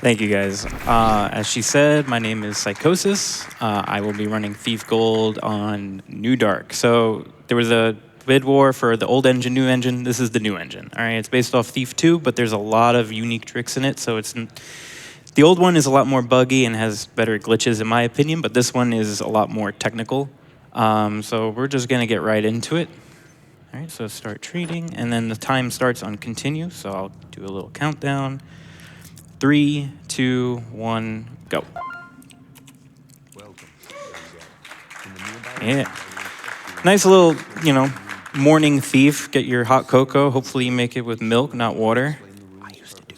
Thank you, guys. As she said, my name is Psych0sis. I will be running Thief Gold on New Dark. So there was a bid war for the old engine, new engine. This is the new engine. All right, it's based off Thief 2, but there's a lot of unique tricks in it. So the old one is a lot more buggy and has better glitches, in my opinion. But this one is a lot more technical. So we're just gonna get right into it. All right, so start treating, and then the time starts on continue. So I'll do a little countdown. 3, 2, 1, go. Yeah. Nice little, morning thief. Get your hot cocoa. Hopefully you make it with milk, not water. I used to do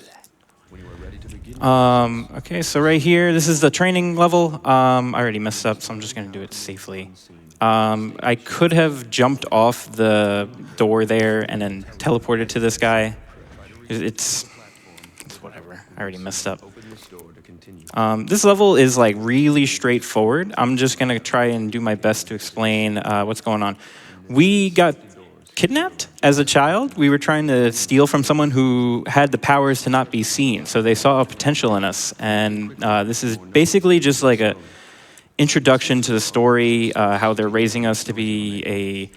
that. Okay, so right here, this is the training level. I already messed up, so I'm just going to do it safely. I could have jumped off the door there and then teleported to this guy. It's whatever. I already messed up. This level is like really straightforward. I'm just gonna try and do my best to explain what's going on. We got kidnapped as a child. We were trying to steal from someone who had the powers to not be seen. So they saw a potential in us. And this is basically just like a introduction to the story, how they're raising us to be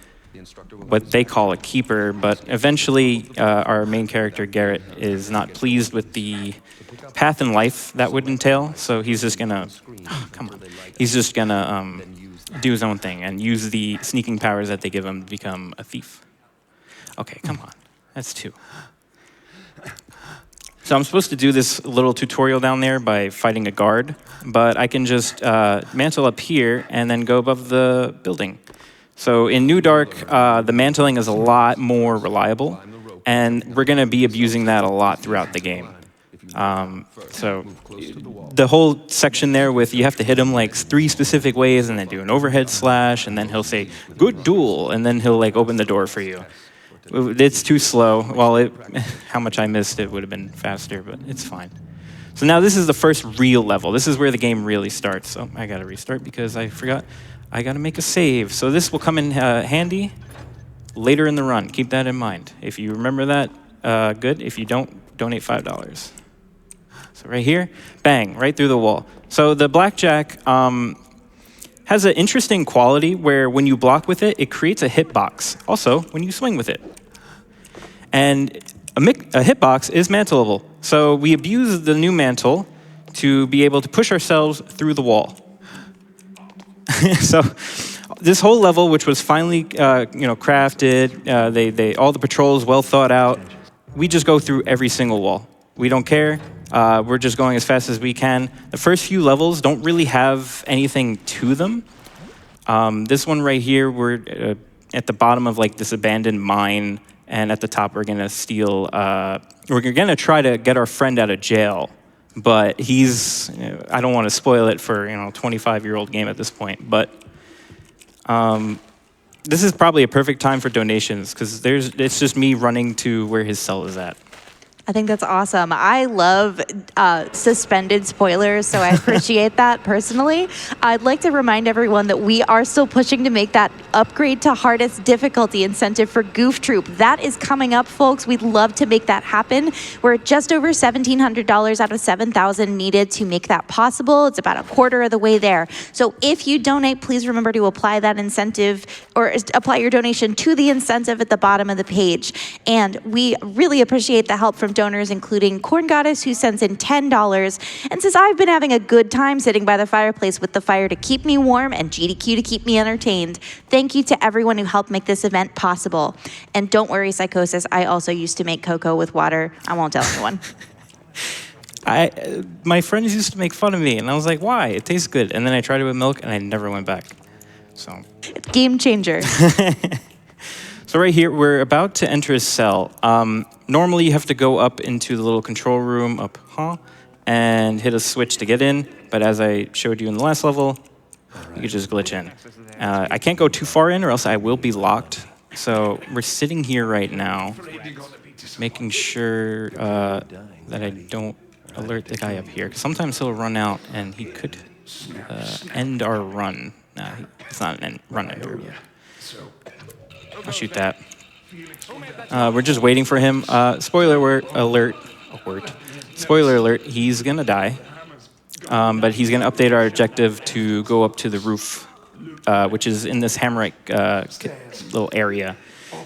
what they call a keeper, but eventually our main character, Garrett, is not pleased with the path in life that would entail, so he's just gonna, he's just gonna do his own thing and use the sneaking powers that they give him to become a thief. Okay, come on, that's 2. So I'm supposed to do this little tutorial down there by fighting a guard, but I can just mantle up here and then go above the building. So in New Dark, the mantling is a lot more reliable, and we're going to be abusing that a lot throughout the game. So the whole section there with you have to hit him like 3 specific ways and then do an overhead slash, and then he'll say, "Good duel," and then he'll like open the door for you. It's too slow. Well, how much I missed, it would have been faster, but it's fine. So now this is the first real level. This is where the game really starts. So I got to restart because I forgot. I got to make a save. So this will come in handy later in the run. Keep that in mind. If you remember that, good. If you don't, donate $5. So right here, bang, right through the wall. So the blackjack has an interesting quality where when you block with it, it creates a hitbox. Also, when you swing with it. And a hitbox is mantleable. So we abuse the new mantle to be able to push ourselves through the wall. So this whole level, which was finally crafted, all the patrols well thought out, we just go through every single wall. We don't care. We're just going as fast as we can. The first few levels don't really have anything to them. This one right here, we're at the bottom of like this abandoned mine, and at the top we're gonna steal. We're gonna try to get our friend out of jail. But he's, I don't want to spoil it for, 25-year-old game at this point. But this is probably a perfect time for donations because it's just me running to where his cell is at. I think that's awesome. I love suspended spoilers, so I appreciate that personally. I'd like to remind everyone that we are still pushing to make that upgrade to hardest difficulty incentive for Goof Troop. That is coming up, folks. We'd love to make that happen. We're at just over $1,700 out of $7,000 needed to make that possible. It's about a quarter of the way there. So if you donate, please remember to apply that incentive or apply your donation to the incentive at the bottom of the page. And we really appreciate the help from donors, including Corn Goddess, who sends in $10 and says, "I've been having a good time sitting by the fireplace with the fire to keep me warm and GDQ to keep me entertained. Thank you to everyone who helped make this event possible." And don't worry, Psych0sis, I also used to make cocoa with water. I won't tell anyone. My friends used to make fun of me, and I was like, why? It tastes good. And then I tried it with milk, and I never went back. So game changer. So right here, we're about to enter a cell. Normally, you have to go up into the little control room and hit a switch to get in. But as I showed you in the last level, you can just glitch in. I can't go too far in or else I will be locked. So we're sitting here right now, making sure that I don't alert the guy up here. 'Cause sometimes he'll run out and he could end our run. Nah, it's not an run ender yet. I'll shoot that. We're just waiting for him. Spoiler alert. spoiler alert, he's gonna die. But he's gonna update our objective to go up to the roof, which is in this Hammerite little area.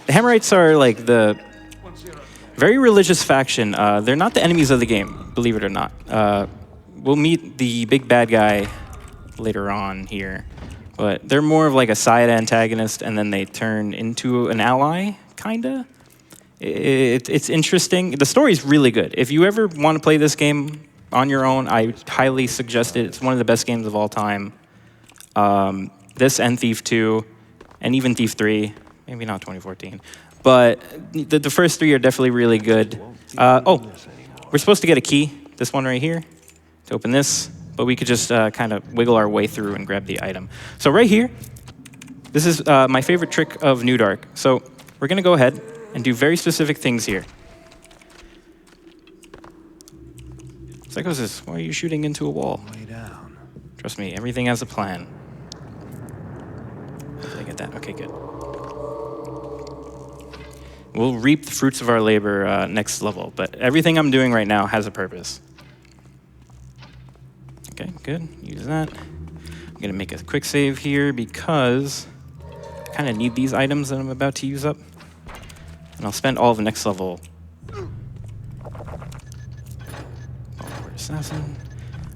The Hammerites are like the very religious faction. They're not the enemies of the game, believe it or not. We'll meet the big bad guy later on here, but they're more of like a side antagonist, and then they turn into an ally, kinda. It's interesting. The story's really good. If you ever want to play this game on your own, I highly suggest it. It's one of the best games of all time. This and Thief 2, and even Thief 3, maybe not 2014. But the first three are definitely really good. Oh, we're supposed to get a key, this one right here, to open this. But we could just kind of wiggle our way through and grab the item. So right here, this is my favorite trick of New Dark. So we're going to go ahead and do very specific things here. Psych0sis, why are you shooting into a wall? Lay down. Trust me, everything has a plan. Did I get that? Okay, good. We'll reap the fruits of our labor next level, but everything I'm doing right now has a purpose. Okay, good. Use that. I'm going to make a quick save here because I kind of need these items that I'm about to use up. And I'll spend all of the next level. Assassin.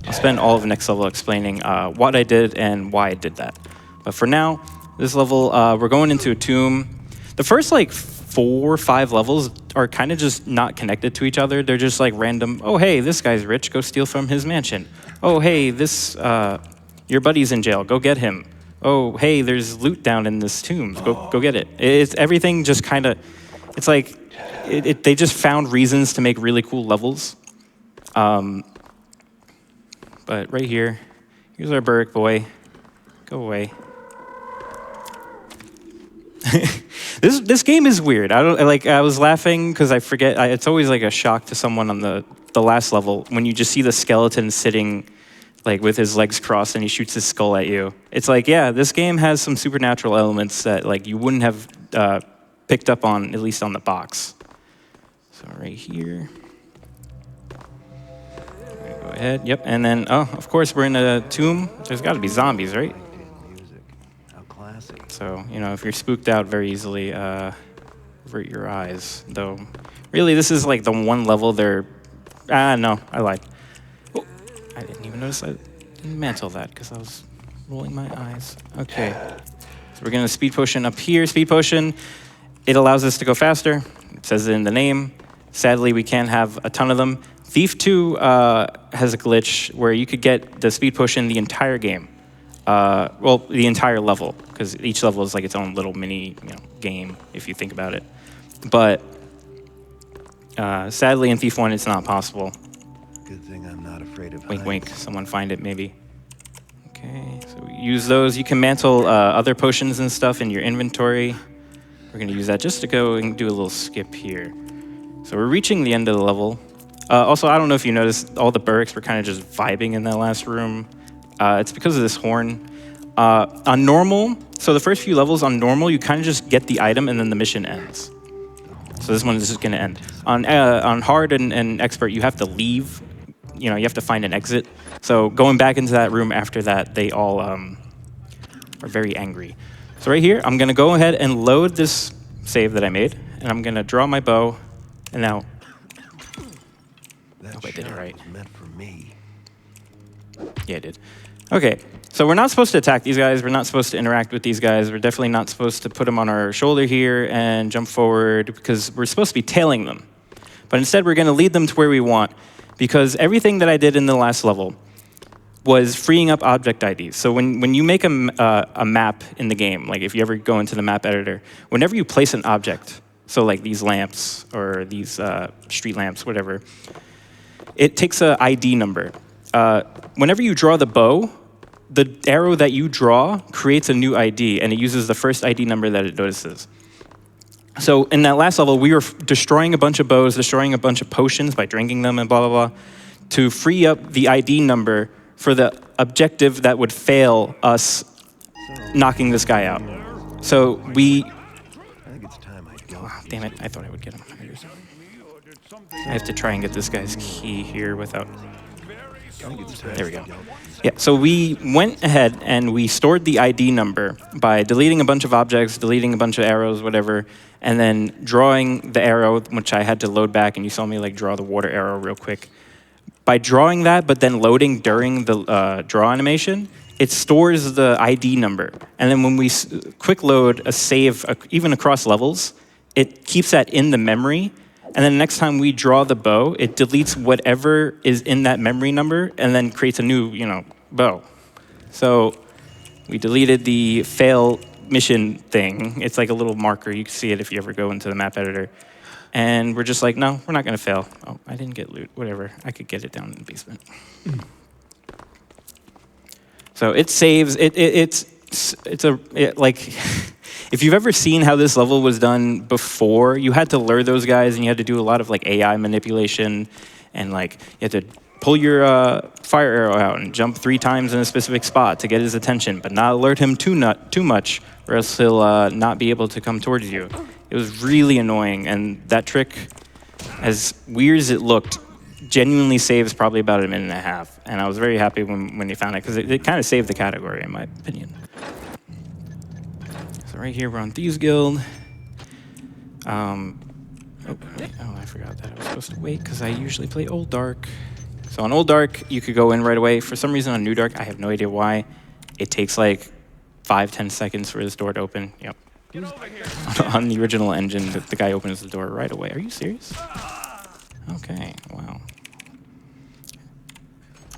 I'll spend all of the next level explaining what I did and why I did that. But for now, this level, we're going into a tomb. The first like 4 or 5 levels are kind of just not connected to each other. They're just like random, oh, hey, this guy's rich, go steal from his mansion. Oh, hey, this, your buddy's in jail, go get him. Oh, hey, there's loot down in this tomb, go get it. It's everything just kind of, it's like, they just found reasons to make really cool levels. But right here, here's our Burrick boy. Go away. This game is weird. I was laughing because I forget. It's always like a shock to someone on the last level when you just see the skeleton sitting like with his legs crossed and he shoots his skull at you. It's like, yeah, this game has some supernatural elements that like you wouldn't have picked up on, at least on the box. So right here. Go ahead. Yep. And then, oh, of course, we're in a tomb. There's got to be zombies, right? So, you know, if you're spooked out very easily, avert your eyes. Though, really, this is like the one level they're... no, I lied. Oh, I didn't even notice I didn't mantle that because I was rolling my eyes. Okay. So we're going to speed potion up here. Speed potion, it allows us to go faster. It says it in the name. Sadly, we can't have a ton of them. Thief 2 has a glitch where you could get the speed potion the entire game. Well, the entire level, because each level is like its own little mini game, if you think about it. But sadly, in Thief 1, it's not possible. Good thing I'm not afraid of Wink, heights. wink. Someone find it, maybe. Okay, so we use those. You can mantle other potions and stuff in your inventory. We're going to use that just to go and do a little skip here. So we're reaching the end of the level. Also, I don't know if you noticed, all the Burricks were kind of just vibing in that last room. It's because of this horn. On normal, so the first few levels on normal, you kind of just get the item and then the mission ends. So this one is just going to end. On hard and expert, you have to leave. You have to find an exit. So going back into that room after that, they all are very angry. So right here, I'm going to go ahead and load this save that I made, and I'm going to draw my bow, and now... That I did it right. was meant for me. Yeah, I did. Okay, so we're not supposed to attack these guys. We're not supposed to interact with these guys. We're definitely not supposed to put them on our shoulder here and jump forward because we're supposed to be tailing them. But instead, we're going to lead them to where we want because everything that I did in the last level was freeing up object IDs. So when you make a map in the game, like if you ever go into the map editor, whenever you place an object, so like these lamps or these street lamps, whatever, it takes an ID number. Whenever you draw the bow, the arrow that you draw creates a new ID, and it uses the first ID number that it notices. So in that last level, we were destroying a bunch of bows, destroying a bunch of potions by drinking them and blah, blah, blah, to free up the ID number for the objective that would fail us knocking this guy out. So we... I think it's time I go. Oh, damn it, I thought I would get him. I have to try and get this guy's key here without... There we go. Yeah, so we went ahead and we stored the ID number by deleting a bunch of objects, deleting a bunch of arrows, whatever, and then drawing the arrow, which I had to load back, and you saw me like draw the water arrow real quick. By drawing that, but then loading during the draw animation, it stores the ID number. And then when we quick load a save, even across levels, it keeps that in the memory. And then next time we draw the bow, it deletes whatever is in that memory number and then creates a new, bow. So we deleted the fail mission thing. It's like a little marker. You can see it if you ever go into the map editor. And we're just like, no, we're not going to fail. Oh, I didn't get loot. Whatever. I could get it down in the basement. So it saves. Like, if you've ever seen how this level was done before, you had to lure those guys, and you had to do a lot of like AI manipulation, and like you had to pull your fire arrow out and jump 3 times in a specific spot to get his attention, but not alert him too much, or else he'll not be able to come towards you. It was really annoying, and that trick, as weird as it looked, genuinely saves probably about 1.5 minutes, and I was very happy when you found it, because it kind of saved the category, in my opinion. So right here, we're on Thieves Guild. I forgot that I was supposed to wait, because I usually play Old Dark. So on Old Dark, you could go in right away. For some reason on New Dark, I have no idea why, it takes like 5-10 seconds for this door to open. Yep. On the original engine, the guy opens the door right away. Are you serious? Okay, wow.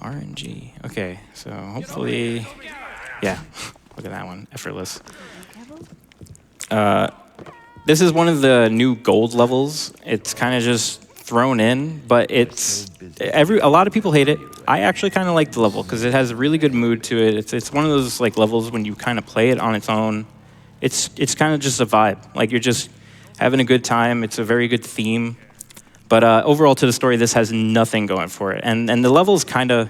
RNG. Okay, so hopefully, yeah, look at that one, effortless. This is one of the new gold levels. It's kind of just thrown in, but it's a lot of people hate it. I actually kind of like the level because it has a really good mood to it. It's one of those like levels when you kind of play it on its own. It's kind of just a vibe. Like you're just having a good time. It's a very good theme. But overall to the story, this has nothing going for it. And the level's kind of,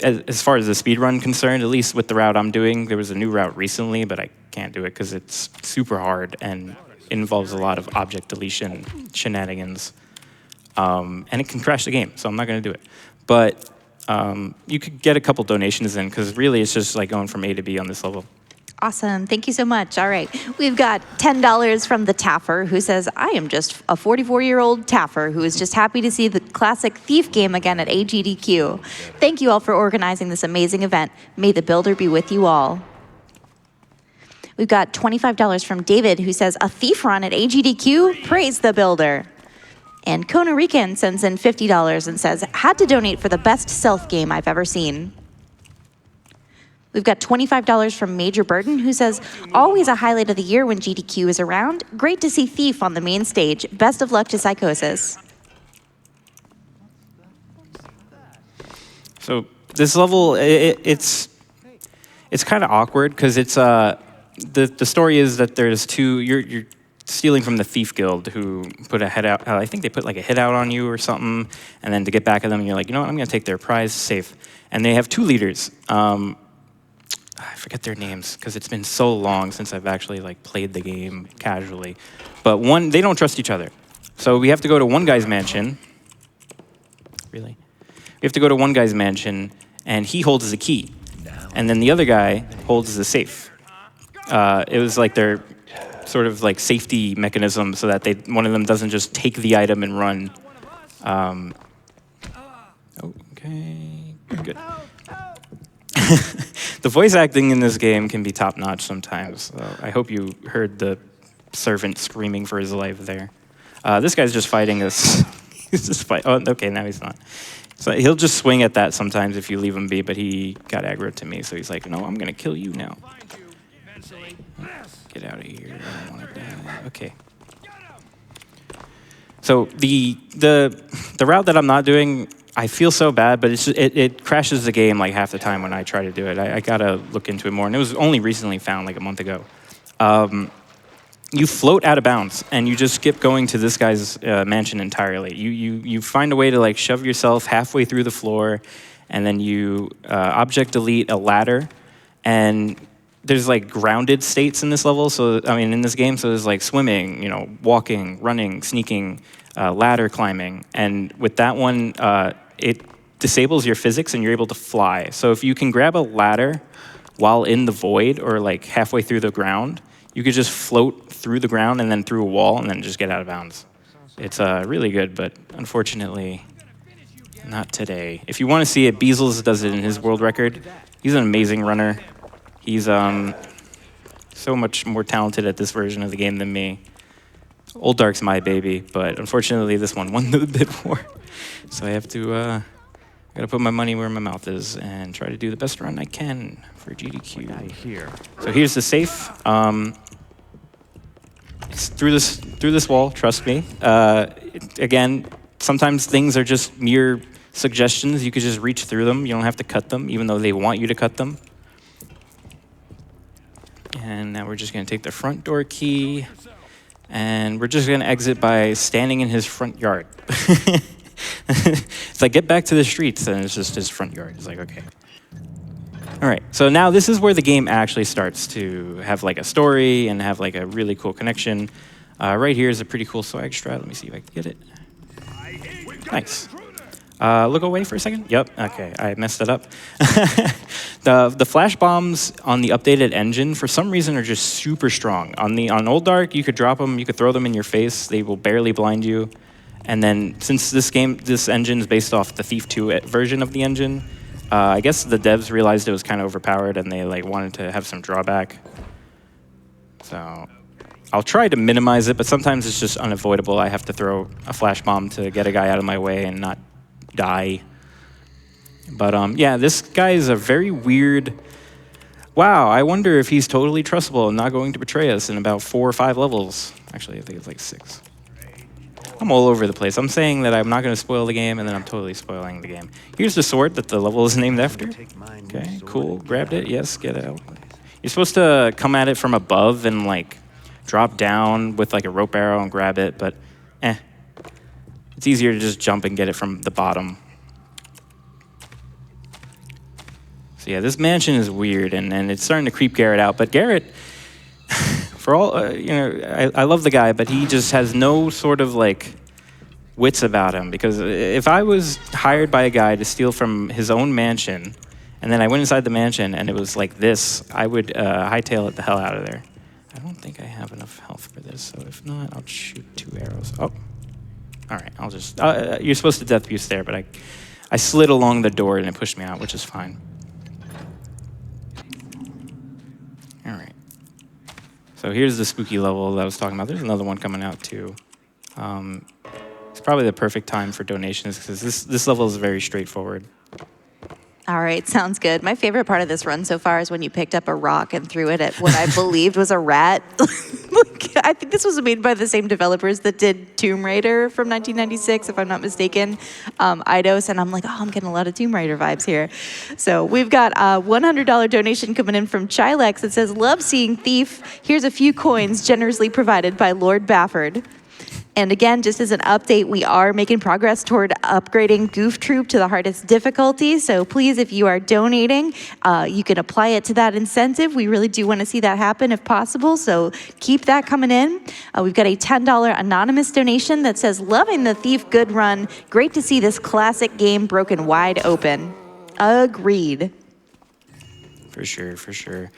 as far as the speedrun concerned, at least with the route I'm doing, there was a new route recently, but I can't do it because it's super hard and it involves a lot of object deletion shenanigans. And it can crash the game, so I'm not going to do it. But you could get a couple donations in because really it's just like going from A to B on this level. Awesome. Thank you so much. All right. We've got $10 from the Taffer, who says, I am just a 44-year-old Taffer who is just happy to see the classic Thief game again at AGDQ. Thank you all for organizing this amazing event. May the builder be with you all. We've got $25 from David, who says, a thief run at AGDQ? Praise the builder. And Kona Rican sends in $50 and says, had to donate for the best stealth game I've ever seen. We've got $25 from Major Burden, who says, always a highlight of the year when GDQ is around. Great to see Thief on the main stage. Best of luck to Psych0sis. So this level, it's kind of awkward because it's the story is that there's two. You're stealing from the Thief Guild who put a head out. I think they put like a hit out on you or something, and then to get back at them, you're like, you know what? I'm going to take their prize safe. And they have 2 leaders. I forget their names because it's been so long since I've actually like played the game casually. But they don't trust each other. So we have to go to one guy's mansion. Really? We have to go to one guy's mansion, and he holds the key. And then the other guy holds the safe. It was like their sort of like safety mechanism so that one of them doesn't just take the item and run. Okay, good. The voice acting in this game can be top-notch sometimes. So I hope you heard the servant screaming for his life there. This guy's just fighting us. He's just fighting. Oh, okay, now he's not. So he'll just swing at that sometimes if you leave him be, but he got aggro to me, so he's like, no, I'm going to kill you now. Get out of here. I don't want to die. Okay. So the route that I'm not doing, I feel so bad, but it crashes the game like half the time when I try to do it. I gotta look into it more, and it was only recently found, like a month ago. You float out of bounds, and you just skip going to this guy's mansion entirely. You find a way to like shove yourself halfway through the floor, and then you object delete a ladder, and there's like grounded states in this level. So I mean, in this game, so there's like swimming, walking, running, sneaking. ladder climbing. And with that one, it disables your physics and you're able to fly. So if you can grab a ladder while in the void or like halfway through the ground, you could just float through the ground and then through a wall and then just get out of bounds. It's really good, but unfortunately, not today. If you want to see it, Beazles does it in his world record. He's an amazing runner. He's so much more talented at this version of the game than me. Old Dark's my baby, but unfortunately this one won the bid war. So I have to, gotta put my money where my mouth is and try to do the best run I can for GDQ. So here's the safe. It's through this wall, trust me. Again, sometimes things are just mere suggestions. You could just reach through them. You don't have to cut them, even though they want you to cut them. And now we're just gonna take the front door key, and we're just gonna exit by standing in his front yard. It's like, get back to the streets, and it's just his front yard. It's like, okay. All right, so now this is where the game actually starts to have like a story and have like a really cool connection. Right here is a pretty cool swag strat. Let me see if I can get it. Nice. Look away for a second. Yep, okay, I messed it up. The flash bombs on the updated engine, for some reason, are just super strong. On Old Dark, you could drop them, you could throw them in your face. They will barely blind you. And then since this engine is based off the Thief 2 version of the engine, I guess the devs realized it was kind of overpowered and they like wanted to have some drawback. So I'll try to minimize it, but sometimes it's just unavoidable. I have to throw a flash bomb to get a guy out of my way and not die. But yeah, this guy is a very weird. Wow, I wonder if he's totally trustable and not going to betray us in about 4 or 5 levels. Actually, I think it's like 6. I'm all over the place. I'm saying that I'm not going to spoil the game, and then I'm totally spoiling the game. Here's the sword that the level is named after. Okay, cool. Grabbed it. Yes, get it out. You're supposed to come at it from above and like drop down with like a rope arrow and grab it, but it's easier to just jump and get it from the bottom. So yeah, this mansion is weird, and it's starting to creep Garrett out. But Garrett, for all, I love the guy, but he just has no sort of like wits about him. Because if I was hired by a guy to steal from his own mansion, and then I went inside the mansion and it was like this, I would hightail it the hell out of there. I don't think I have enough health for this, so if not, I'll shoot 2 arrows. Oh, all right, I'll just, you're supposed to death boost there, but I slid along the door and it pushed me out, which is fine. All right. So here's the spooky level that I was talking about. There's another one coming out too. It's probably the perfect time for donations because this level is very straightforward. All right, sounds good. My favorite part of this run so far is when you picked up a rock and threw it at what I believed was a rat. I think this was made by the same developers that did Tomb Raider from 1996, if I'm not mistaken, Eidos, and I'm like, oh, I'm getting a lot of Tomb Raider vibes here. So we've got a $100 donation coming in from Chilex that says, love seeing Thief. Here's a few coins generously provided by Lord Bafford. And again, just as an update, we are making progress toward upgrading Goof Troop to the hardest difficulty. So please, if you are donating, you can apply it to that incentive. We really do want to see that happen if possible. So keep that coming in. We've got a $10 anonymous donation that says, loving the Thief good run. Great to see this classic game broken wide open. Agreed. For sure, for sure.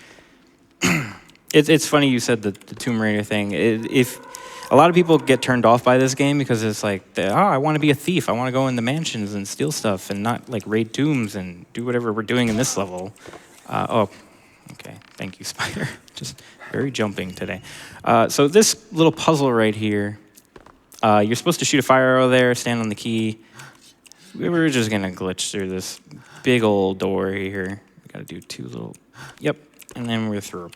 It's funny you said the Tomb Raider thing. If a lot of people get turned off by this game because it's like, I want to be a thief. I want to go in the mansions and steal stuff and not like raid tombs and do whatever we're doing in this level. Oh, okay. Thank you, Spider. Just very jumping today. So this little puzzle right here, you're supposed to shoot a fire arrow there, stand on the key. We're just going to glitch through this big old door here. We got to do 2 little, yep, and then we're through.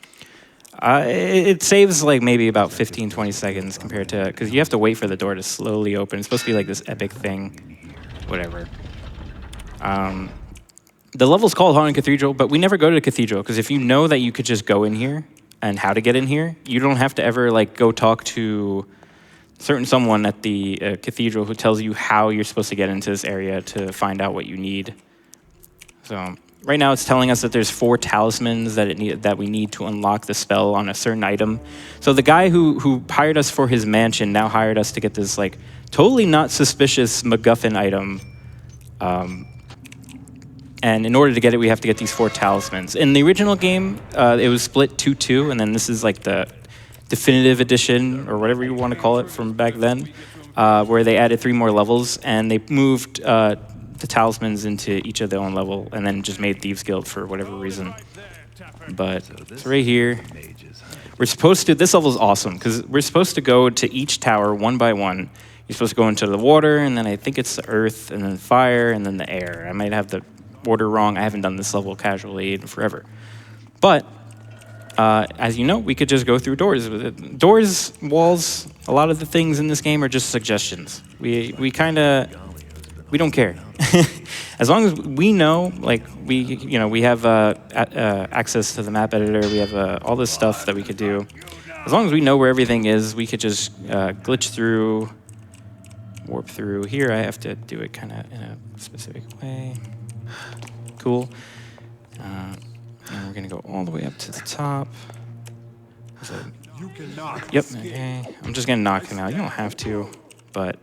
It saves like maybe about 15, 20 seconds compared to, because you have to wait for the door to slowly open. It's supposed to be like this epic thing, whatever. The level's called Haunted Cathedral, but we never go to the cathedral, because if you know that you could just go in here and how to get in here, you don't have to ever like go talk to someone at the cathedral who tells you how you're supposed to get into this area to find out what you need. So right now it's telling us that there's 4 talismans that we need to unlock the spell on a certain item. So the guy who hired us for his mansion now hired us to get this like totally not suspicious MacGuffin item. And in order to get it, we have to get these 4 talismans. In the original game, it was split 2-2, and then this is like the definitive edition, or whatever you want to call it, from back then, where they added 3 more levels, and they moved the talismans into each of their own level, and then just made Thieves Guild for whatever reason. But it's right here. We're supposed to, this level is awesome, because we're supposed to go to each tower one by one. You're supposed to go into the water, and then I think it's the earth, and then fire, and then the air. I might have the order wrong. I haven't done this level casually in forever. But, as you know, we could just go through doors. Doors, walls, a lot of the things in this game are just suggestions. We don't care. As long as we know, like, we have access to the map editor, we have all this stuff that we could do. As long as we know where everything is, we could just glitch through, warp through. Here I have to do it kind of in a specific way. Cool. And we're gonna go all the way up to the top. Yep, okay. I'm just gonna knock him out. You don't have to, but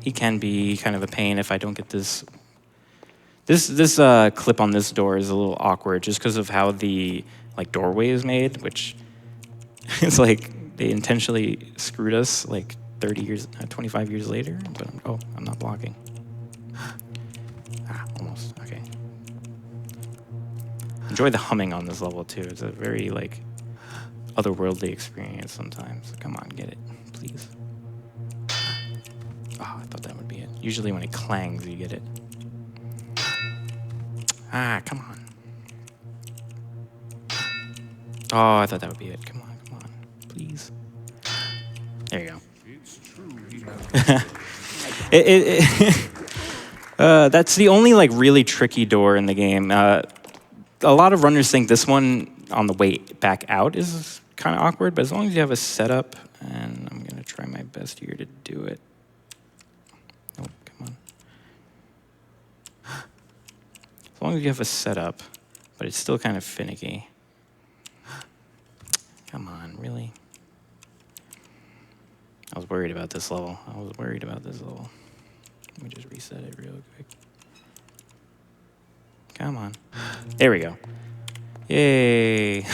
he can be kind of a pain if I don't get this. This clip on this door is a little awkward just because of how the like doorway is made, which it's like they intentionally screwed us like 30 years, 25 years later. But I'm not blocking. Almost. Okay. Enjoy the humming on this level too. It's a very like otherworldly experience sometimes. Come on, get it, please. I thought that would be it. Usually when it clangs, you get it. Come on. Oh, I thought that would be it. Come on, please. There you go. That's the only like really tricky door in the game. A lot of runners think this one on the way back out is kind of awkward, but as long as you have a setup, and I'm gonna try my best here to do it. Oh, come on. As long as you have a setup, but it's still kind of finicky. Come on, really? I was worried about this level. Let me just reset it real quick. Come on. There we go. Yay.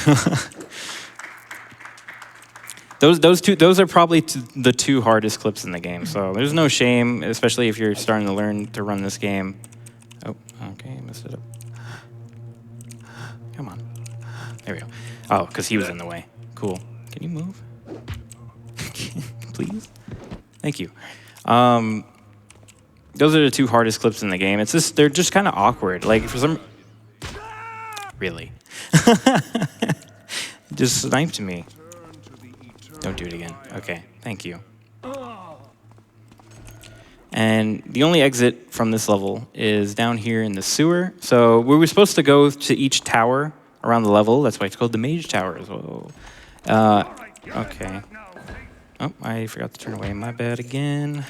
Those are probably the 2 hardest clips in the game. So there's no shame, especially if you're starting to learn to run this game. Oh, okay, messed it up. Come on. There we go. Oh, because he was in the way. Cool. Can you move? Please? Thank you. Those are the 2 hardest clips in the game. It's just, they're just kind of awkward. Like, for some... Really? Just sniped me. Don't do it again. Okay, thank you. And the only exit from this level is down here in the sewer. So we were supposed to go to each tower around the level. That's why it's called the Mage Tower as well. Okay. Oh, I forgot to turn away. My bad again.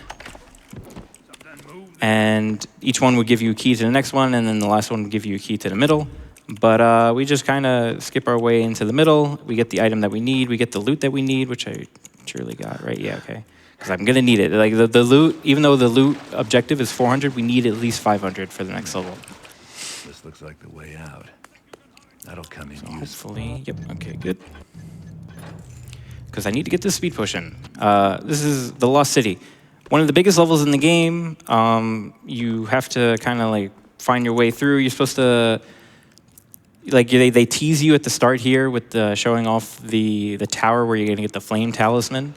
And each one would give you a key to the next one, and then the last one would give you a key to the middle. But we just kind of skip our way into the middle. We get the item that we need. We get the loot that we need, which I surely got, right? Yeah, okay. Because I'm going to need it. Like the loot, even though the loot objective is 400, we need at least 500 for the next level. This looks like the way out. That'll come in So useful. hopefully, yep, okay, good. Because I need to get this speed pushing. This is the Lost City. One of the biggest levels in the game. You have to kind of like find your way through. You're supposed to, like, they tease you at the start here with the showing off the tower where you're gonna get the flame talisman.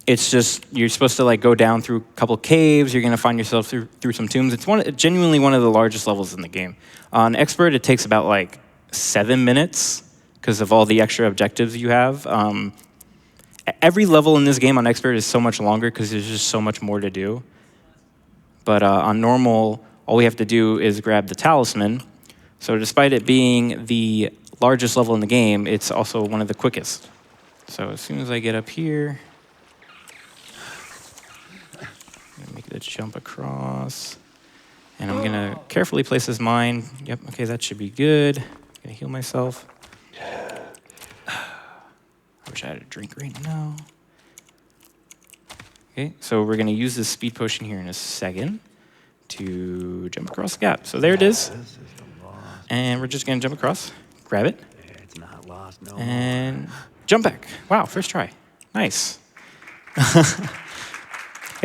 It's just, you're supposed to like go down through a couple caves. You're gonna find yourself through some tombs. It's genuinely one of the largest levels in the game. On Expert, it takes about like 7 minutes because of all the extra objectives you have. Every level in this game on Expert is so much longer because there's just so much more to do. But on normal, all we have to do is grab the talisman. So despite it being the largest level in the game, it's also one of the quickest. So as soon as I get up here, I'm gonna make the jump across. And I'm gonna carefully place this mine. Yep, okay, that should be good. Gonna heal myself. I wish I had a drink right now. Okay, so we're gonna use this speed potion here in a second to jump across the gap. So there it is. And we're just gonna jump across, grab it, It's not lost, no. and jump back. Wow, first try. Nice.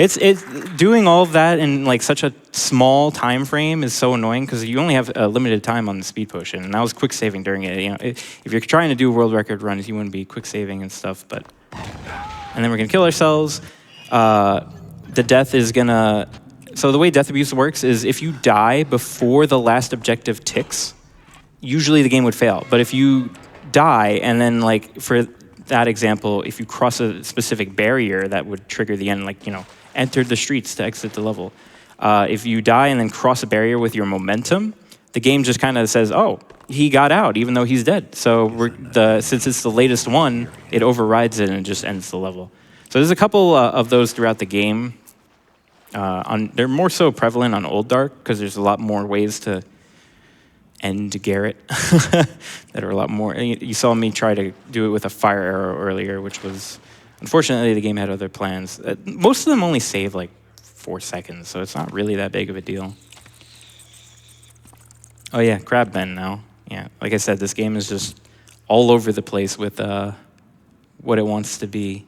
It's doing all of that in like such a small time frame is so annoying because you only have a limited time on the speed potion, and I was quick saving during it. You know, if you're trying to do world record runs, you wouldn't be quick saving and stuff. But and then we're gonna kill ourselves. The death is gonna. So the way death abuse works is if you die before the last objective ticks, usually the game would fail. But if you die and then like for that example, if you cross a specific barrier that would trigger the end, like, you know, enter the streets to exit the level. If you die and then cross a barrier with your momentum, the game just kind of says, oh, he got out even though he's dead. So since it's the latest one, it overrides it and it just ends the level. So there's a couple of those throughout the game. They're more so prevalent on Old Dark because there's a lot more ways to end Garrett that are a lot more. You saw me try to do it with a fire arrow earlier, which was, unfortunately, the game had other plans. Most of them only save like 4 seconds, so it's not really that big of a deal. Oh yeah, Crab Ben now. Yeah, like I said, this game is just all over the place with what it wants to be.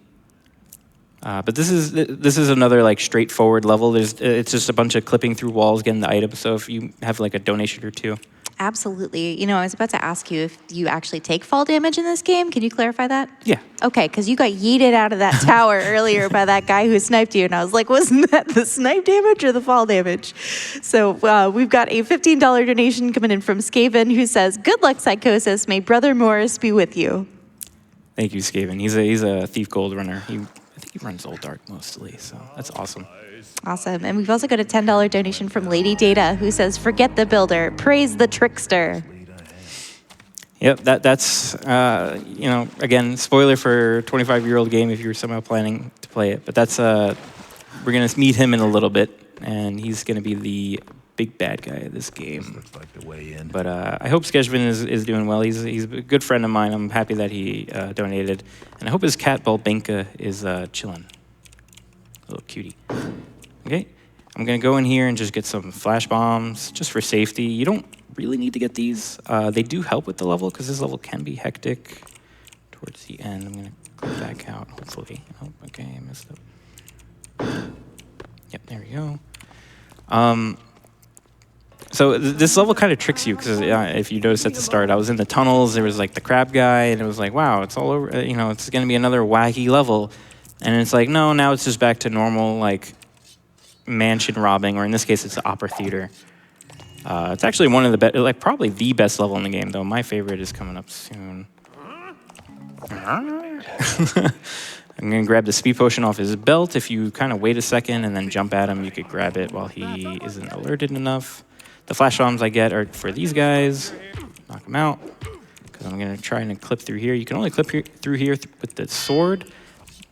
But this is another like straightforward level. It's just a bunch of clipping through walls, getting the items. So if you have like a donation or two. Absolutely. You know, I was about to ask you if you actually take fall damage in this game. Can you clarify that? Yeah. Okay, because you got yeeted out of that tower earlier by that guy who sniped you, and I was like, wasn't that the snipe damage or the fall damage? So we've got a $15 donation coming in from Skaven, who says, good luck, Psych0sis. May Brother Morris be with you. Thank you, Skaven. He's a Thief Gold runner. I think he runs Old Dark mostly, so that's awesome. Awesome. And we've also got a $10 donation from Lady Data, who says, forget the builder, praise the trickster. Yep, that's, you know, again, spoiler for a 25-year-old game if you were somehow planning to play it. But that's, we're going to meet him in a little bit, and he's going to be the big bad guy of this game. Looks like the way in. But I hope Skeshvin is doing well. He's a good friend of mine. I'm happy that he donated. And I hope his cat, Bulbenka, is chilling. A little cutie. Okay, I'm going to go in here and just get some flash bombs, just for safety. You don't really need to get these. They do help with the level, because this level can be hectic towards the end. I'm going to go back out, hopefully. Oh, okay, I messed up. Yep, there we go. So this level kind of tricks you, because if you notice at the start, I was in the tunnels, there was like the crab guy, and it was like, wow, it's all over, you know, it's going to be another wacky level. And it's like, no, now it's just back to normal, like, mansion robbing, or in this case, it's the opera theater. It's actually one of the best, like, probably the best level in the game, though. My favorite is coming up soon. I'm going to grab the speed potion off his belt. If you kind of wait a second and then jump at him, you could grab it while he isn't alerted enough. The flash bombs I get are for these guys. Knock them out. Because I'm going to try and clip through here. You can only clip through here with the sword.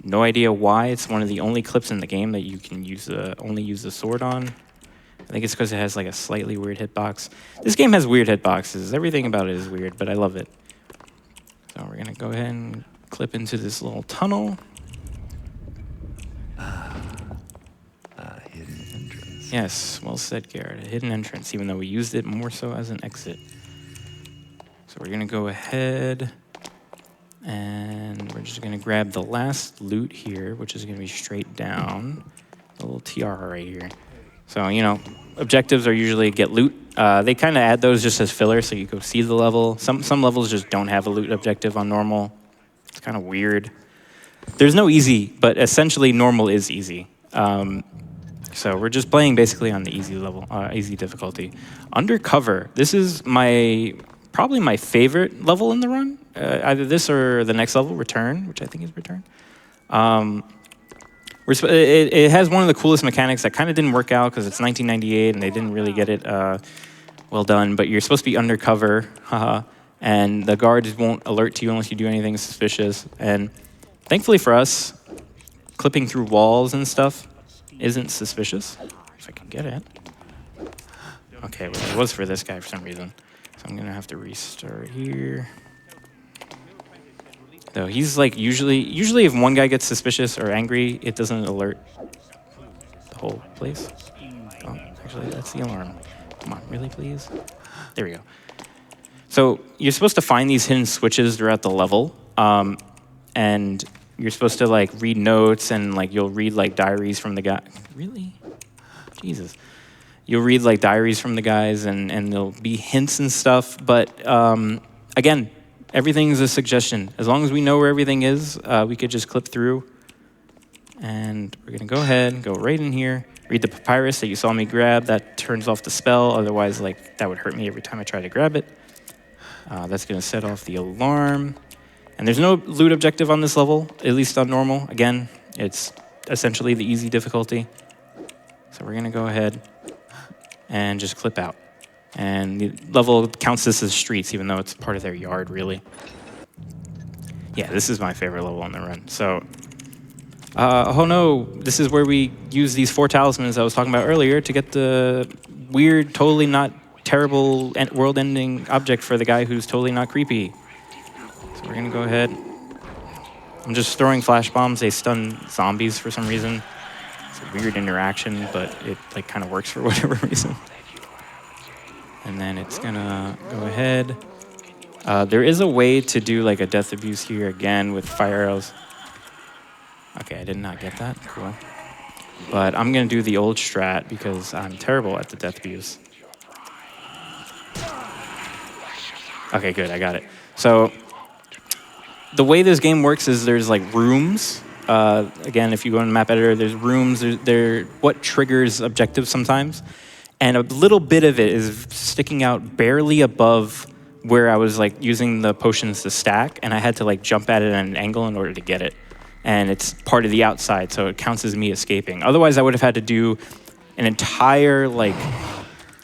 No idea why. It's one of the only clips in the game that you can only use the sword on. I think it's because it has like a slightly weird hitbox. This game has weird hitboxes. Everything about it is weird, but I love it. So we're going to go ahead and clip into this little tunnel. Hidden entrance. Yes, well said, Garrett. A hidden entrance, even though we used it more so as an exit. So we're going to go ahead, and we're just going to grab the last loot here, which is going to be straight down. A little tiara right here. So, you know, objectives are usually get loot. They kind of add those just as filler, so you go see the level. Some levels just don't have a loot objective on normal. It's kind of weird. There's no easy, but essentially normal is easy. So we're just playing basically on the easy level, easy difficulty. Undercover, this is probably my favorite level in the run. Either this or the next level, Return, which I think is Return. It has one of the coolest mechanics that kind of didn't work out because it's 1998 and they didn't really get it well done. But you're supposed to be undercover, and the guards won't alert to you unless you do anything suspicious. And thankfully for us, clipping through walls and stuff isn't suspicious. If I can get it. Okay, well, it was for this guy for some reason. So I'm gonna have to restart here. Though he's like usually if one guy gets suspicious or angry, it doesn't alert the whole place. Oh, actually, that's the alarm. Come on, really, please? There we go. So you're supposed to find these hidden switches throughout the level, and you're supposed to like read notes and like you'll read like diaries from the guy. Really? Jesus. You'll read like diaries from the guys and there'll be hints and stuff. But again, everything's a suggestion. As long as we know where everything is, we could just clip through. And we're gonna go ahead and go right in here. Read the papyrus that you saw me grab. That turns off the spell. Otherwise, like that would hurt me every time I try to grab it. That's gonna set off the alarm. And there's no loot objective on this level, at least on normal. Again, it's essentially the easy difficulty. So we're gonna go ahead and just clip out. And the level counts this as streets, even though it's part of their yard, really. Yeah, this is my favorite level on the run. So, oh no, this is where we use these 4 talismans I was talking about earlier to get the weird, totally not terrible world-ending object for the guy who's totally not creepy. So we're gonna go ahead. I'm just throwing flash bombs. They stun zombies for some reason. It's a weird interaction, but it like kind of works for whatever reason. And then it's gonna go ahead. There is a way to do like a death abuse here again with fire arrows. Okay, I did not get that. Cool. But I'm gonna do the old strat because I'm terrible at the death abuse. Okay, good, I got it. So the way this game works is there's like rooms. Again, if you go in the map editor, there's rooms. There what triggers objectives sometimes. And a little bit of it is sticking out barely above where I was like using the potions to stack, and I had to like jump at it at an angle in order to get it. And it's part of the outside, so it counts as me escaping. Otherwise, I would have had to do an entire like,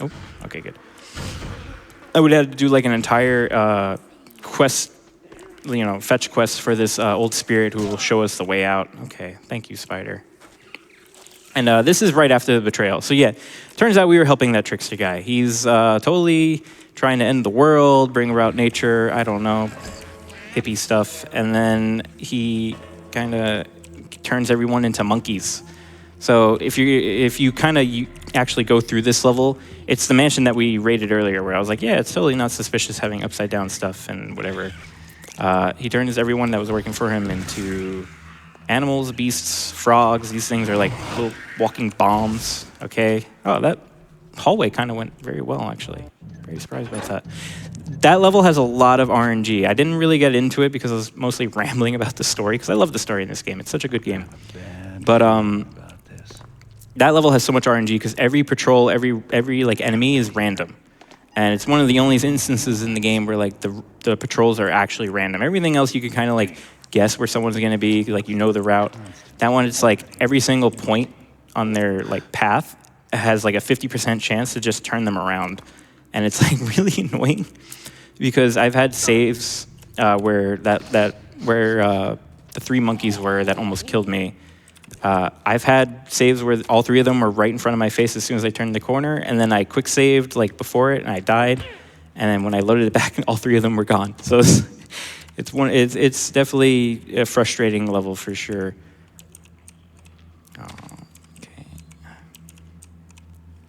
oh, okay, good. I would have to do like an entire quest, you know, fetch quest for this old spirit who will show us the way out. Okay, thank you, spider. And this is right after the betrayal. So yeah, turns out we were helping that trickster guy. He's totally trying to end the world, bring about nature, I don't know, hippie stuff. And then he kind of turns everyone into monkeys. So if you kind of actually go through this level, it's the mansion that we raided earlier where I was like, yeah, it's totally not suspicious having upside down stuff and whatever. He turns everyone that was working for him into animals, beasts, frogs. These things are like little walking bombs, okay? Oh, that hallway kind of went very well, actually. Very surprised about that. That level has a lot of RNG. I didn't really get into it because I was mostly rambling about the story, because I love the story in this game. It's such a good game. But that level has so much RNG because every patrol, every like enemy is random. And it's one of the only instances in the game where like the patrols are actually random. Everything else you can kind of like guess where someone's going to be, like you know the route. That one, it's like every single point on their like path has like a 50% chance to just turn them around. And it's like really annoying because I've had saves where the 3 monkeys were that almost killed me. I've had saves where all 3 of them were right in front of my face as soon as I turned the corner, and then I quick saved like before it, and I died. And then when I loaded it back, all 3 of them were gone. So it's definitely a frustrating level for sure. Okay,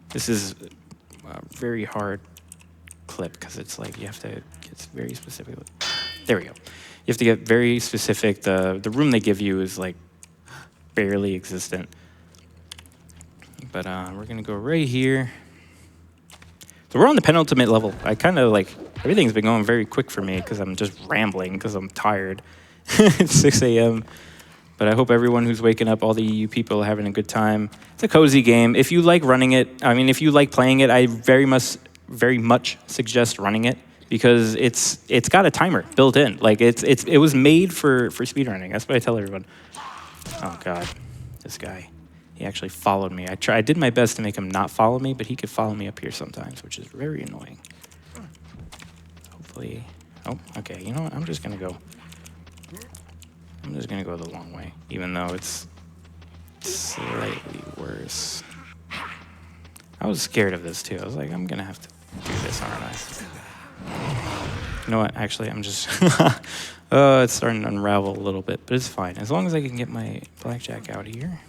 this is a very hard clip because it's like you have to get very specific. There we go. You have to get very specific. The room they give you is like barely existent. But we're gonna go right here. So we're on the penultimate level. I kind of like, everything's been going very quick for me because I'm just rambling because I'm tired. It's 6 a.m. But I hope everyone who's waking up, all the EU people, are having a good time. It's a cozy game. If you like running it, I mean, if you like playing it, I very much suggest running it because it's got a timer built in. Like it was made for speedrunning. That's what I tell everyone. Oh God, this guy. He actually followed me. I did my best to make him not follow me, but he could follow me up here sometimes, which is very annoying. Hopefully, oh, okay, you know what? I'm just gonna go the long way, even though it's slightly worse. I was scared of this too. I was like, I'm gonna have to do this, aren't I? You know what? Actually, I'm just. It's starting to unravel a little bit, but it's fine as long as I can get my blackjack out here.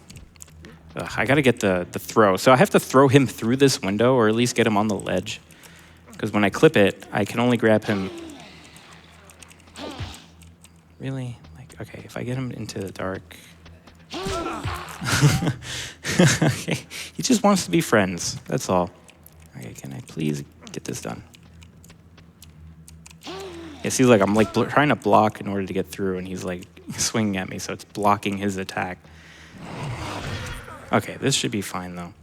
Ugh, I gotta get the throw. So I have to throw him through this window, or at least get him on the ledge. Because when I clip it, I can only grab him. Really? Like, okay, if I get him into the dark. Okay, he just wants to be friends. That's all. Okay, can I please get this done? Yeah, see, like I'm like trying to block in order to get through, and he's like swinging at me, so it's blocking his attack. Okay, this should be fine though.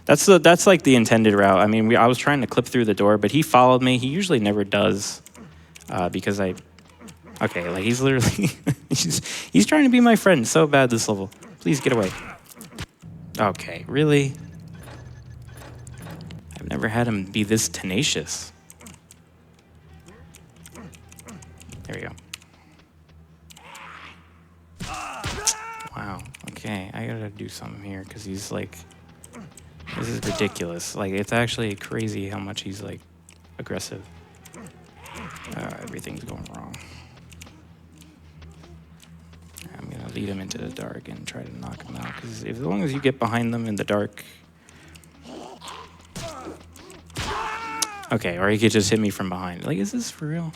That's like the intended route. I mean, I was trying to clip through the door, but he followed me. He usually never does, because okay, like he's literally he's trying to be my friend so bad this level. Please get away. Okay, really? I've never had him be this tenacious. There we go. Wow. Okay, I gotta do something here because he's like, this is ridiculous. Like, it's actually crazy how much he's like aggressive. Everything's going wrong. I'm gonna lead him into the dark and try to knock him out because as long as you get behind them in the dark. Okay, or he could just hit me from behind. Like, is this for real?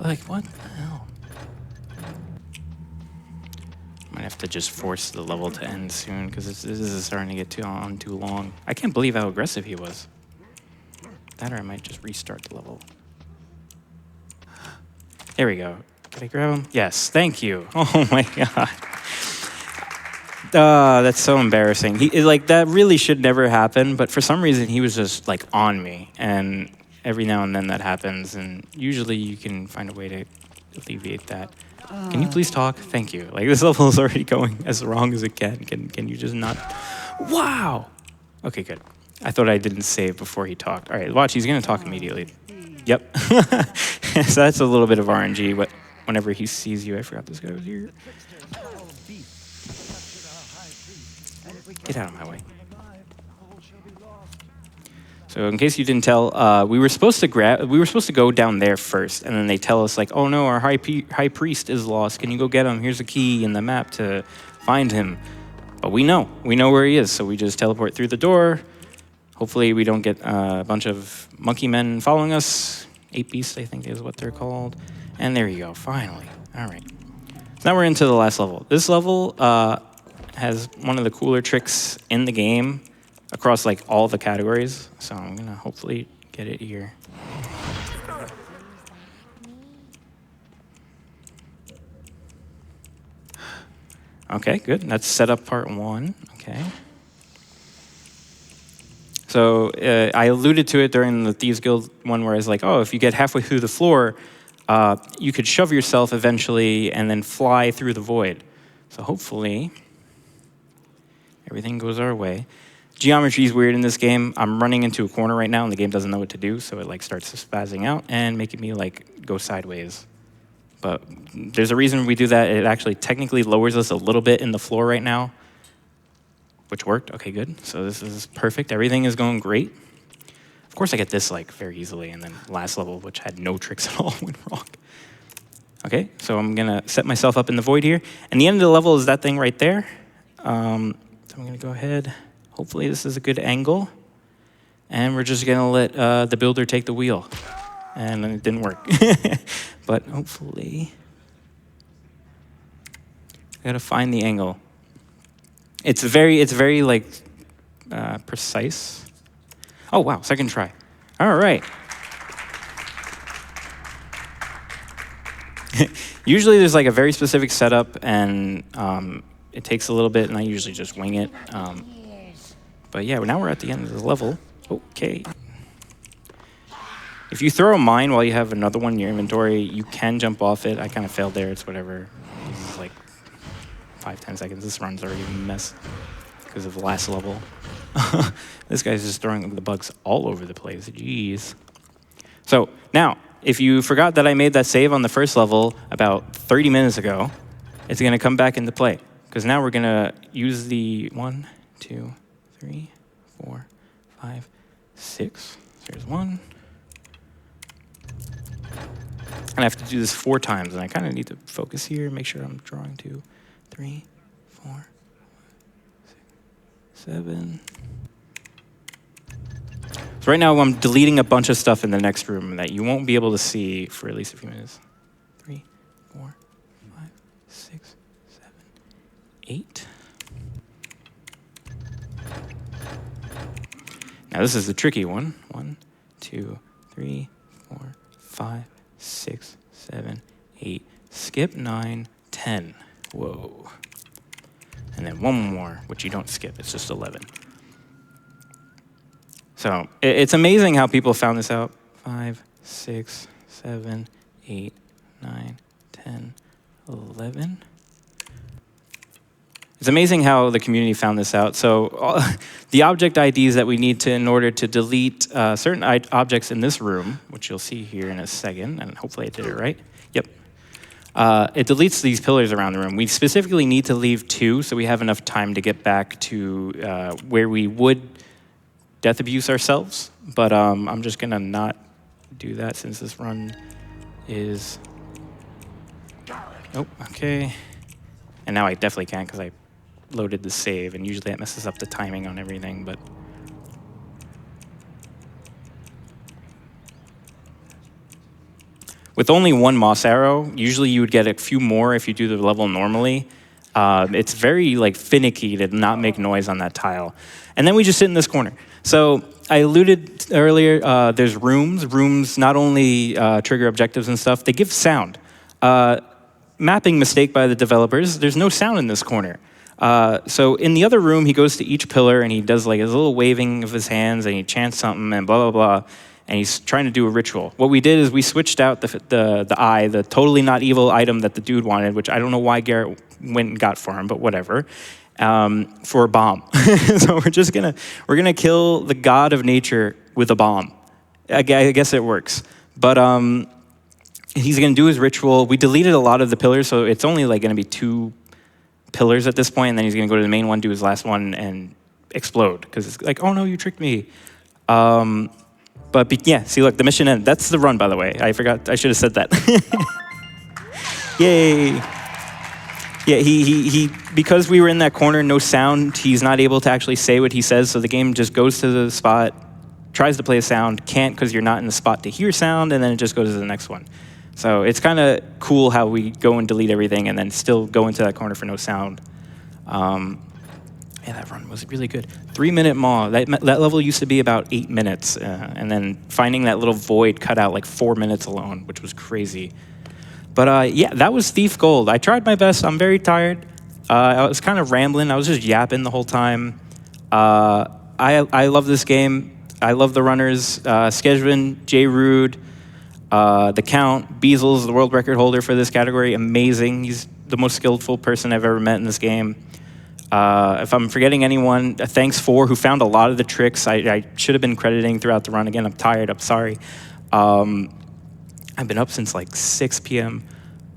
Like, what the hell? Might have to just force the level to end soon because this is starting to get too long. I can't believe how aggressive he was. That or I might just restart the level. There we go. Can I grab him? Yes, thank you. Oh my god. That's so embarrassing. Like, that really should never happen, but for some reason he was just like on me, and every now and then that happens, and usually you can find a way to alleviate that. Can you please talk? Thank you. Like, this level is already going as wrong as it can. Can you just not? Wow. Okay, good. I thought I didn't save before he talked. All right, watch. He's gonna talk immediately. Yep. So that's a little bit of RNG. But whenever he sees you, I forgot this guy was here. Get out of my way. So in case you didn't tell, we were supposed to go down there first, and then they tell us like, oh no, our high priest is lost. Can you go get him? Here's a key in the map to find him. But we know where he is, so we just teleport through the door. Hopefully we don't get a bunch of monkey men following us. 8 beasts, I think is what they're called. And there you go, finally. All right. So now we're into the last level. This level has one of the cooler tricks in the game across like all the categories. So I'm gonna hopefully get it here. Okay, good. That's setup part 1. Okay. So I alluded to it during the Thieves Guild one where I was like, oh, if you get halfway through the floor, you could shove yourself eventually and then fly through the void. So hopefully everything goes our way. Geometry is weird in this game. I'm running into a corner right now and the game doesn't know what to do, so it like starts spazzing out and making me like go sideways. But there's a reason we do that. It actually technically lowers us a little bit in the floor right now, which worked. Okay, good. So this is perfect. Everything is going great. Of course I get this like very easily, and then last level, which had no tricks at all, went wrong. Okay, so I'm gonna set myself up in the void here. And the end of the level is that thing right there. So I'm gonna go ahead. Hopefully this is a good angle. And we're just gonna let the builder take the wheel. And it didn't work. But hopefully, I gotta find the angle. It's very like precise. Oh wow, second try. All right. Usually there's like a very specific setup, and it takes a little bit, and I usually just wing it. But yeah, now we're at the end of the level. Okay. If you throw a mine while you have another one in your inventory, you can jump off it. I kind of failed there. It's whatever. This is like 5-10 seconds. This run's already a mess because of the last level. This guy's just throwing the bugs all over the place. Jeez. So now, if you forgot that I made that save on the first level about 30 minutes ago, it's going to come back into play. Because now we're going to use the 1, 2, 3, 4, 5, 6. There's 1. And I have to do this 4 times, and I kind of need to focus here, make sure I'm drawing 2, 3, 4, 6, 7. So right now I'm deleting a bunch of stuff in the next room that you won't be able to see for at least a few minutes. 3, 4, 5, 6, 7, 8. Now this is the tricky one. 1, 2, 3, 4, 5, 6, 7, 8. Skip 9, 10. Whoa. And then one more, which you don't skip. It's just 11. So it's amazing how people found this out. 5, 6, 7, 8, 9, 10, 11. It's amazing how the community found this out. So the object IDs that we need to in order to delete certain objects in this room, which you'll see here in a second, and hopefully I did it right. Yep. It deletes these pillars around the room. We specifically need to leave 2 so we have enough time to get back to where we would death abuse ourselves, but I'm just gonna not do that since this run is, oh, okay. And now I definitely can't because I loaded the save, and usually that messes up the timing on everything, but. With only 1 moss arrow, usually you would get a few more if you do the level normally. It's very finicky to not make noise on that tile. And then we just sit in this corner. So I alluded earlier, there's rooms. Rooms not only trigger objectives and stuff, they give sound. Mapping mistake by the developers, there's no sound in this corner. So in the other room, he goes to each pillar and he does his little waving of his hands and he chants something and blah, blah, blah. And he's trying to do a ritual. What we did is we switched out the eye, the totally not evil item that the dude wanted, which I don't know why Garrett went and got for him, but whatever, for a bomb. So we're gonna kill the god of nature with a bomb. I guess it works. But he's gonna do his ritual. We deleted a lot of the pillars, so it's only gonna be 2 pillars at this point, and then he's gonna go to the main one, do his last one, and explode. Because it's oh no, you tricked me. But yeah, see, look, the mission ended. That's the run, by the way. I forgot, I should have said that. Yay. Yeah, he because we were in that corner, no sound, he's not able to actually say what he says, so the game just goes to the spot, tries to play a sound, can't because you're not in the spot to hear sound, and then it just goes to the next one. So it's kind of cool how we go and delete everything and then still go into that corner for no sound. Yeah, that run was really good. 3-minute maw. That level used to be about 8 minutes, and then finding that little void cut out 4 minutes alone, which was crazy. But yeah, that was Thief Gold. I tried my best. I'm very tired. I was kind of rambling. I was just yapping the whole time. I love this game. I love the runners. Skejvin, J. Rude, the Count, Beazles, the world record holder for this category. Amazing. He's the most skillful person I've ever met in this game. If I'm forgetting anyone, thanks for who found a lot of the tricks I should have been crediting throughout the run. Again, I'm tired, I'm sorry. I've been up since 6 p.m.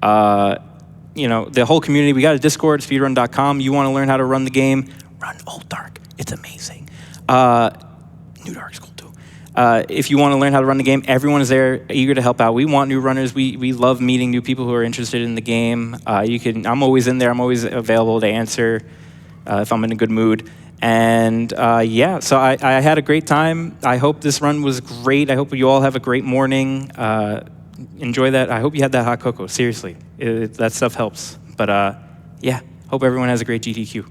The whole community, we got a Discord, speedrun.com. You want to learn how to run the game, run Old Dark. It's amazing. New Dark's cool too. If you want to learn how to run the game, everyone is there, eager to help out. We want new runners. We love meeting new people who are interested in the game. I'm always in there. I'm always available to answer if I'm in a good mood. And yeah, so I had a great time. I hope this run was great. I hope you all have a great morning. Enjoy that. I hope you had that hot cocoa. Seriously, that stuff helps. But yeah, hope everyone has a great GTQ.